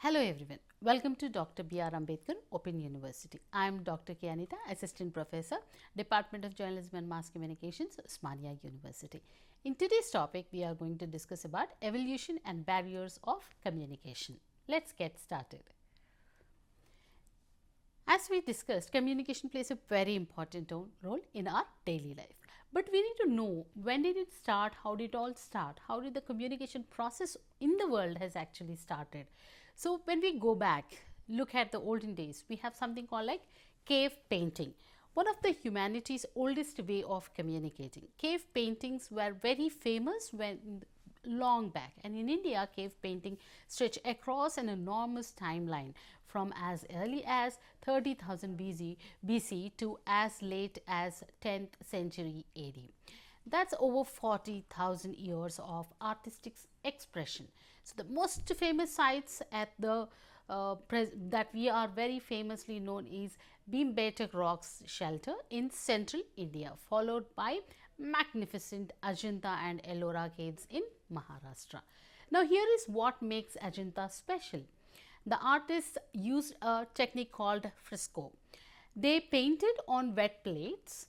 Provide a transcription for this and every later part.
Hello everyone, welcome to Dr. B.R. Ambedkar Open University. I am Dr. K. Anita, Assistant Professor, Department of Journalism and Mass Communications, Osmania University. In today's topic, we are going to discuss about evolution and barriers of communication. Let's get started. As we discussed, communication plays a very important role in our daily life. But we need to know when did it start, how did it all start, how did the communication process in the world has actually started. So when we go back, look at the olden days, we have something called like cave painting. One of the humanity's oldest way of communicating. Cave paintings were very famous when long back, and in India cave painting stretch across an enormous timeline from as early as 30,000 BC to as late as 10th century AD. That's over 40,000 years of artistic expression. So the most famous sites at the that we are very famously known is Bhimbetak Rocks Shelter in central India, followed by magnificent Ajanta and Ellora caves in Maharashtra. Now here is what makes Ajanta special. The artists used a technique called fresco. They painted on wet plates.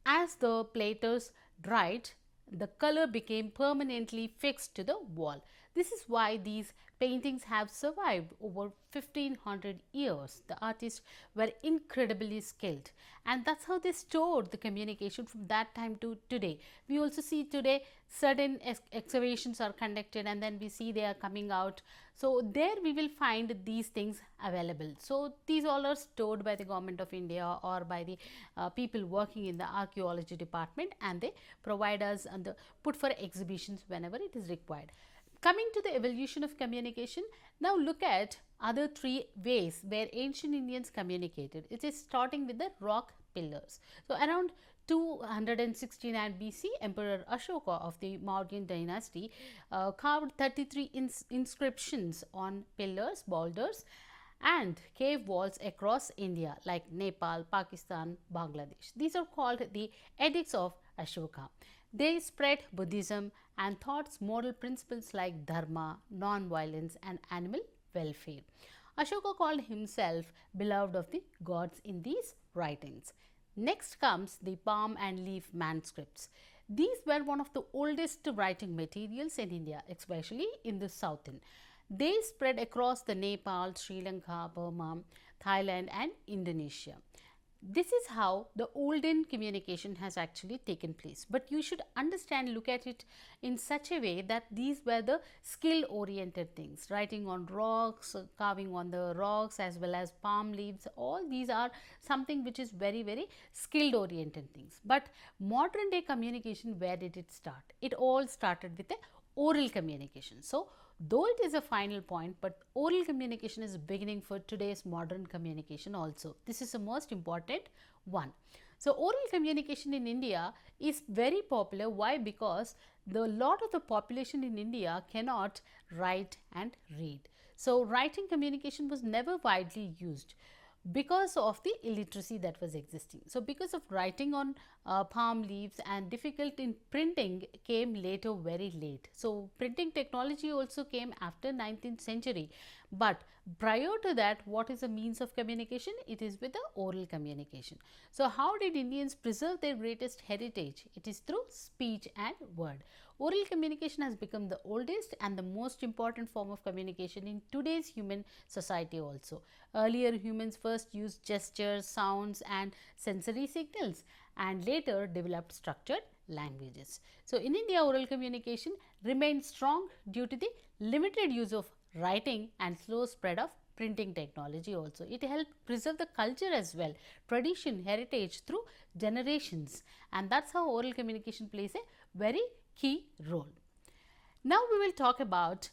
As the platters dried, the color became permanently fixed to the wall. This is why these paintings have survived over 1500 years. The artists were incredibly skilled, and that's how they stored the communication from that time to today. We also see today certain excavations are conducted and then we see they are coming out. So there we will find these things available. So these all are stored by the government of India or by the people working in the archaeology department, and they provide us and put for exhibitions whenever it is required. Coming to the evolution of communication, now look at other three ways where ancient Indians communicated. It is starting with the rock pillars. So around 269 BC, Emperor Ashoka of the Mauryan dynasty carved 33 inscriptions on pillars, boulders and cave walls across India like Nepal, Pakistan, Bangladesh. These are called the edicts of Ashoka. They spread Buddhism and taught moral principles like dharma, non-violence and animal welfare. Ashoka called himself beloved of the gods in these writings. Next comes the palm and leaf manuscripts. These were one of the oldest writing materials in India, especially in the southern. They spread across the Nepal, Sri Lanka, Burma, Thailand and Indonesia. This is how the olden communication has actually taken place. But you should understand, look at it in such a way that these were the skill oriented things. Writing on rocks, carving on the rocks as well as palm leaves, all these are something which is very skilled oriented things. But modern day communication, where did it start? It all started with the oral communication. So though it is a final point, but oral communication is beginning for today's modern communication also. This is the most important one. So oral communication in India is very popular. Why? Because the lot of the population in India cannot write and read. So writing communication was never widely used because of the illiteracy that was existing. So because of writing on palm leaves and difficult in printing came later, very late. So printing technology also came after 19th century. But prior to that, what is the means of communication? It is with the oral communication. So how did Indians preserve their greatest heritage? It is through speech and word. Oral communication has become the oldest and the most important form of communication in today's human society also. Earlier humans first used gestures, sounds and sensory signals, and later developed structured languages. So in India, oral communication remained strong due to the limited use of writing and slow spread of printing technology also. It helped preserve the culture as well, tradition, heritage through generations, and that's how oral communication plays a very key role. Now we will talk about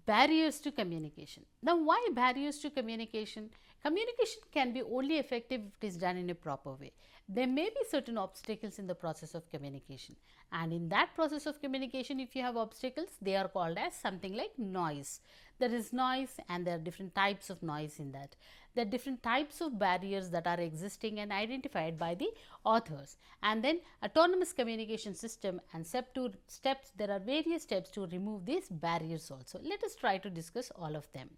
barriers to communication. Now why barriers to communication? Communication can be only effective if it is done in a proper way. There may be certain obstacles in the process of communication, and in that process of communication, if you have obstacles, they are called as something like noise. There is noise and there are different types of noise in that. There are different types of barriers that are existing and identified by the authors. And then autonomous communication system and steps, there are various steps to remove these barriers also. Let us try to discuss all of them.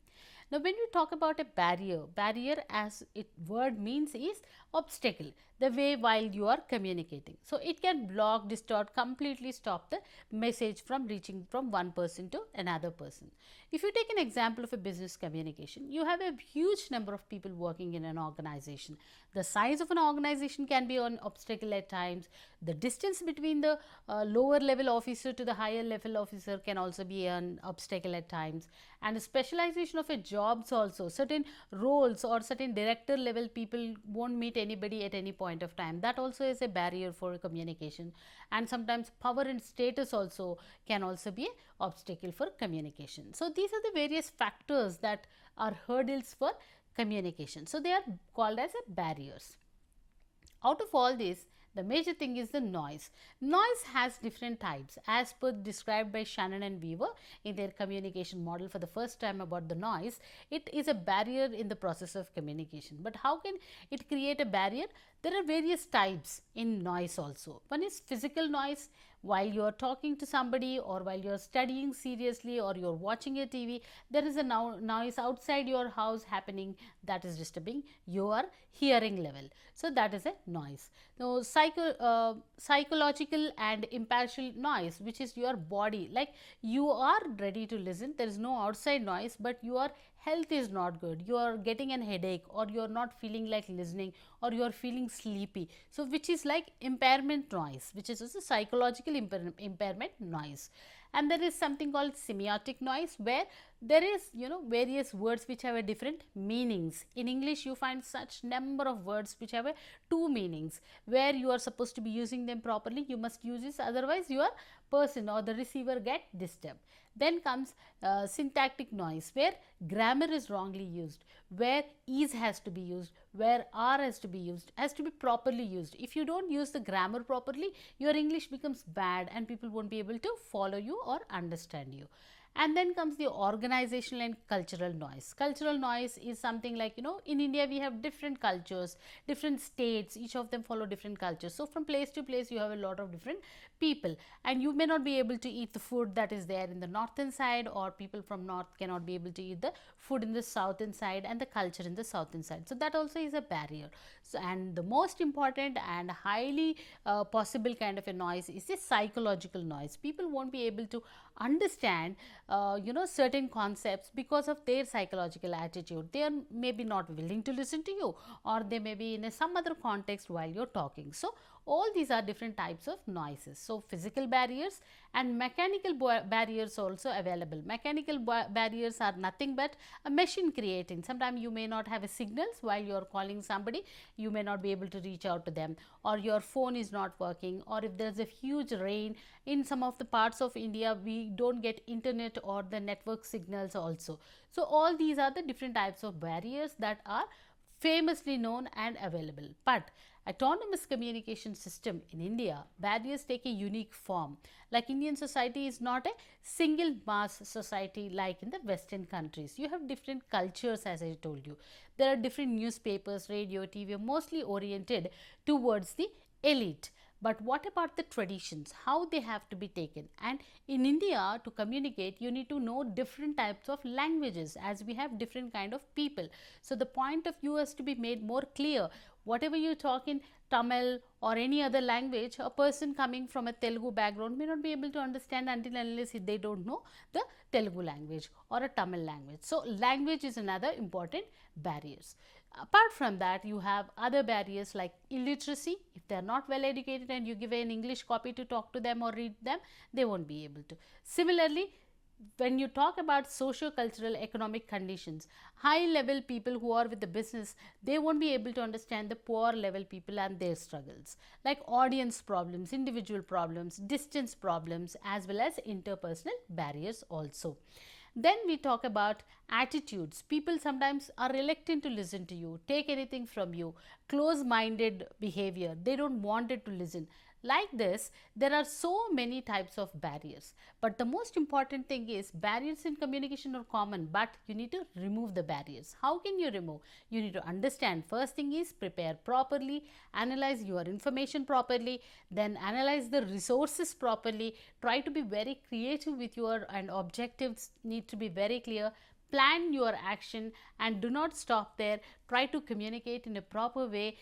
Now when we talk about a barrier, barrier as it word means is obstacle, the way while you are communicating. So it can block, distort, completely stop the message from reaching from one person to another person. If you take an example of a business communication, you have a huge number of people working in an organization. The size of an organization can be an obstacle at times. The distance between the lower level officer to the higher level officer can also be an obstacle at times. And the specialization of a jobs also, certain roles or certain director level people won't meet anybody at any point of time. That also is a barrier for communication. And sometimes power and status also can also be an obstacle for communication. So these are the various factors that are hurdles for communication. So they are called as a barriers. Out of all this, the major thing is the noise. Noise has different types as per described by Shannon and Weaver in their communication model for the first time about the noise. It is a barrier in the process of communication. But how can it create a barrier? There are various types in noise also. One is physical noise. While you are talking to somebody or while you are studying seriously or you are watching a TV, there is a noise outside your house happening that is disturbing your hearing level. So that is a noise. Now psychological and impartial noise, which is your body, like you are ready to listen, there is no outside noise, but your health is not good, you are getting an headache or you are not feeling like listening or you are feeling sleepy. So which is like impairment noise, which is also psychological impairment noise. And there is something called semiotic noise, where there is various words which have a different meanings. In English you find such number of words which have a two meanings, where you are supposed to be using them properly, you must use this, otherwise your person or the receiver get disturbed. Then comes syntactic noise, where grammar is wrongly used, where is has to be used, where are has to be used, has to be properly used. If you don't use the grammar properly, your English becomes bad and people won't be able to follow you or understand you. And then comes the organizational and cultural noise. Cultural noise is something like, in India we have different cultures, different states, each of them follow different cultures. So from place to place you have a lot of different people, and you may not be able to eat the food that is there in the northern side, or people from north cannot be able to eat the food in the southern side and the culture in the southern side. So that also is a barrier. So, and the most important and highly possible kind of a noise is a psychological noise. People won't be able to understand certain concepts because of their psychological attitude. They are maybe not willing to listen to you, or they may be in some other context while you're talking. So all these are different types of noises. So physical barriers and mechanical barriers also available. Mechanical barriers are nothing but a machine creating. Sometimes you may not have a signals while you are calling somebody, you may not be able to reach out to them, or your phone is not working, or if there is a huge rain in some of the parts of India, we don't get internet or the network signals also. So all these are the different types of barriers that are famously known and available. But autonomous communication system in India, barriers take a unique form. Like Indian society is not a single mass society like in the Western countries. You have different cultures, as I told you. There are different newspapers, radio, TV, mostly oriented towards the elite. But what about the traditions, how they have to be taken? And in India, to communicate, you need to know different types of languages, as we have different kind of people. So the point of view has to be made more clear. Whatever you talk in Tamil or any other language, a person coming from a Telugu background may not be able to understand until unless they don't know the Telugu language or a Tamil language. So language is another important barriers. Apart from that, you have other barriers like illiteracy. If they are not well educated and you give an English copy to talk to them or read them, they won't be able to. Similarly, when you talk about socio-cultural economic conditions, high level people who are with the business, they won't be able to understand the poor level people and their struggles, like audience problems, individual problems, distance problems, as well as interpersonal barriers also. Then we talk about attitudes. People sometimes are reluctant to listen to you, take anything from you, close-minded behavior. They don't want it to listen. Like this, there are so many types of barriers. But the most important thing is barriers in communication are common, but you need to remove the barriers. How can you remove? You need to understand. First thing is prepare properly, analyze your information properly, then analyze the resources properly. Try to be very creative with your and objectives need to be very clear. plan your action and do not stop there. Try to communicate in a proper way.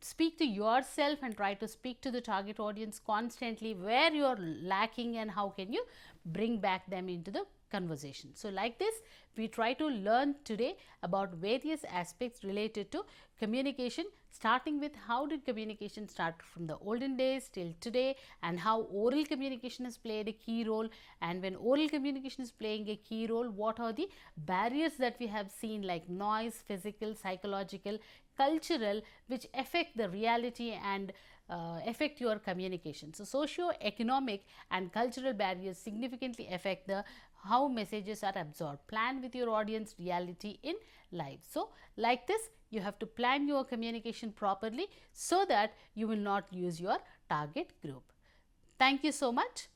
Speak to yourself and try to speak to the target audience constantly where you are lacking and how can you bring back them into the conversation. So, like this, we try to learn today about various aspects related to communication, starting with how did communication start from the olden days till today, and how oral communication has played a key role. And when oral communication is playing a key role, what are the barriers that we have seen, like noise, physical, psychological, cultural, which affect the reality and affect your communication. So, socio-economic and cultural barriers significantly affect the how messages are absorbed. Plan with your audience reality in life. So, like this, you have to plan your communication properly so that you will not lose your target group. Thank you so much.